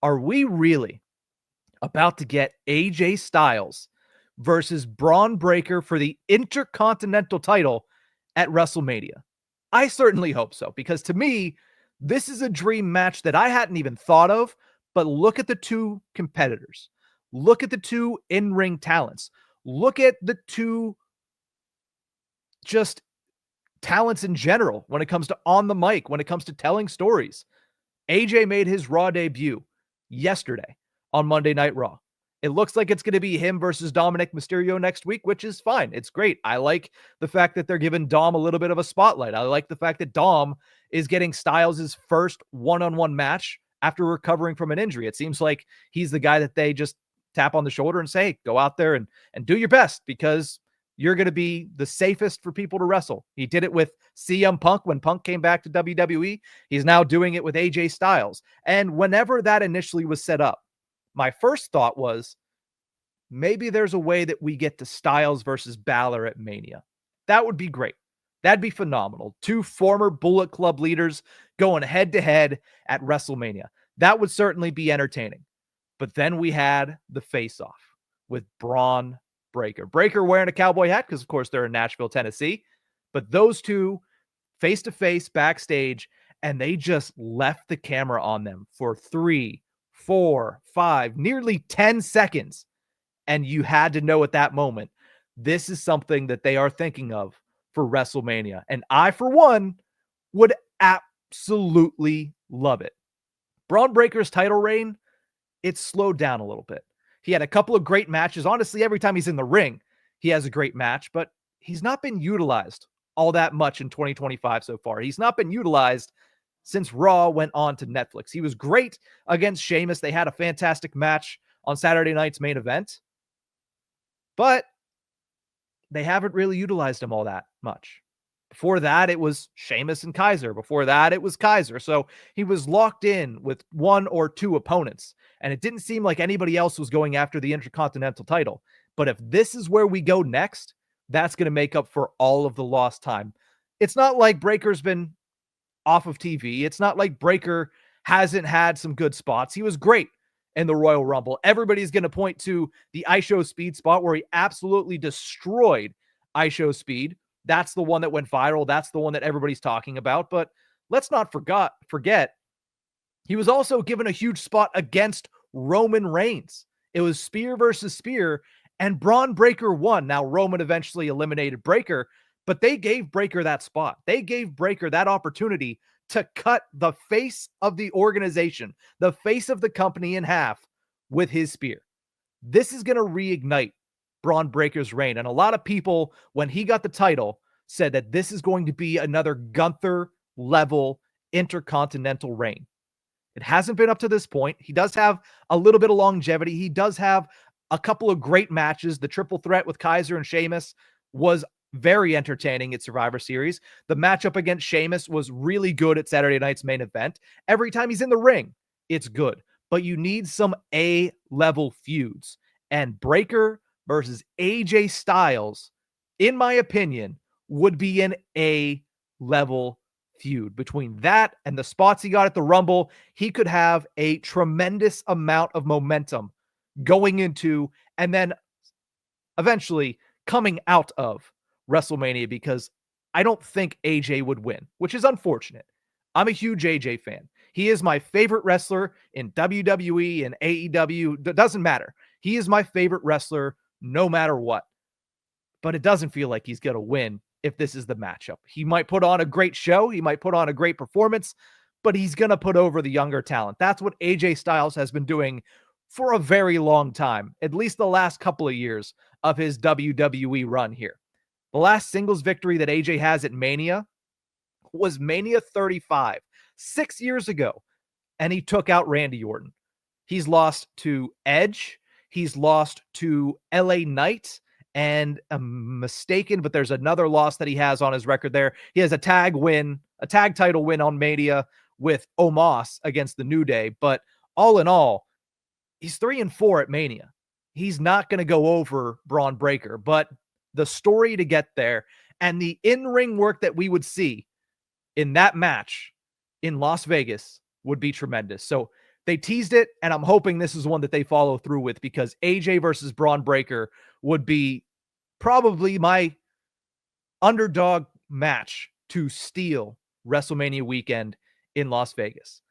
Are we really about to get AJ Styles versus Braun Breaker for the Intercontinental title at WrestleMania? I certainly hope so, because to me, this is a dream match that I hadn't even thought of. But look at the two competitors. Look at the two in-ring talents. Look at the two just talents in general when it comes to on the mic, when it comes to telling stories. AJ made his Raw debut yesterday on Monday Night Raw. It looks like it's going to be him versus Dominic Mysterio next week, which is fine. It's great. I like the fact that they're giving Dom a little bit of a spotlight. I like the fact that Dom is getting Styles' first one-on-one match after recovering from an injury. It seems like he's the guy that they just tap on the shoulder and say, hey, go out there and do your best, because you're going to be the safest for people to wrestle. He did it with CM Punk when Punk came back to WWE. He's now doing it with AJ Styles. And whenever that initially was set up, my first thought was, maybe there's a way that we get to Styles versus Balor at Mania. That would be great. That'd be phenomenal. Two former Bullet Club leaders going head-to-head at WrestleMania. That would certainly be entertaining. But then we had the face-off with Braun Breaker. Breaker wearing a cowboy hat because, of course, they're in Nashville, Tennessee. But those two face-to-face backstage, and they just left the camera on them for 3, 4, 5, nearly 10 seconds. And you had to know at that moment, this is something that they are thinking of for WrestleMania. And I, for one, would absolutely love it. Braun Breaker's title reign, it's slowed down a little bit. He had a couple of great matches. Honestly, every time he's in the ring, he has a great match, but he's not been utilized all that much in 2025 so far. He's not been utilized since Raw went on to Netflix. He was great against Sheamus. They had a fantastic match on Saturday night's main event, but they haven't really utilized him all that much. Before that, it was Sheamus and Kaiser. Before that, it was Kaiser. So he was locked in with one or two opponents, and it didn't seem like anybody else was going after the Intercontinental title. But if this is where we go next, that's going to make up for all of the lost time. It's not like Breaker's been off of TV. It's not like Breaker hasn't had some good spots. He was great in the Royal Rumble. Everybody's going to point to the ISHO Speed spot where he absolutely destroyed ISHO Speed. That's the one that went viral. That's the one that everybody's talking about. But let's not forget, he was also given a huge spot against Roman Reigns. It was spear versus spear, and Braun Breaker won. Now, Roman eventually eliminated Breaker, but they gave Breaker that spot. They gave Breaker that opportunity to cut the face of the organization, the face of the company in half with his spear. This is going to reignite Braun Breaker's reign. And a lot of people, when he got the title, said that this is going to be another Gunther level Intercontinental reign. It hasn't been up to this point. He does have a little bit of longevity. He does have a couple of great matches. The triple threat with Kaiser and Sheamus was very entertaining at Survivor Series. The matchup against Sheamus was really good at Saturday night's main event. Every time he's in the ring, it's good. But you need some A-level feuds. And Breaker versus AJ Styles, in my opinion, would be an A-level feud. Between that and the spots he got at the Rumble, he could have a tremendous amount of momentum going into and then eventually coming out of WrestleMania, because I don't think AJ would win, which is unfortunate. I'm a huge AJ fan. He is my favorite wrestler in WWE and AEW. It doesn't matter. He is my favorite wrestler no matter what. But it doesn't feel like he's going to win if this is the matchup. He might put on a great show. He might put on a great performance, but he's going to put over the younger talent. That's what AJ Styles has been doing for a very long time, at least the last couple of years of his WWE run here. The last singles victory that AJ has at Mania was Mania 35, 6 years ago, and he took out Randy Orton. He's lost to Edge. He's lost to LA Knight, and I'm mistaken, but there's another loss that he has on his record there. He has a tag title win on Mania with Omos against the New Day. But all in all, he's 3-4 at Mania. He's not going to go over Braun Breaker, but the story to get there and the in-ring work that we would see in that match in Las Vegas would be tremendous. So They teased it, and I'm hoping this is one that they follow through with, because AJ versus Braun Breaker would be probably my underdog match to steal WrestleMania weekend in Las Vegas.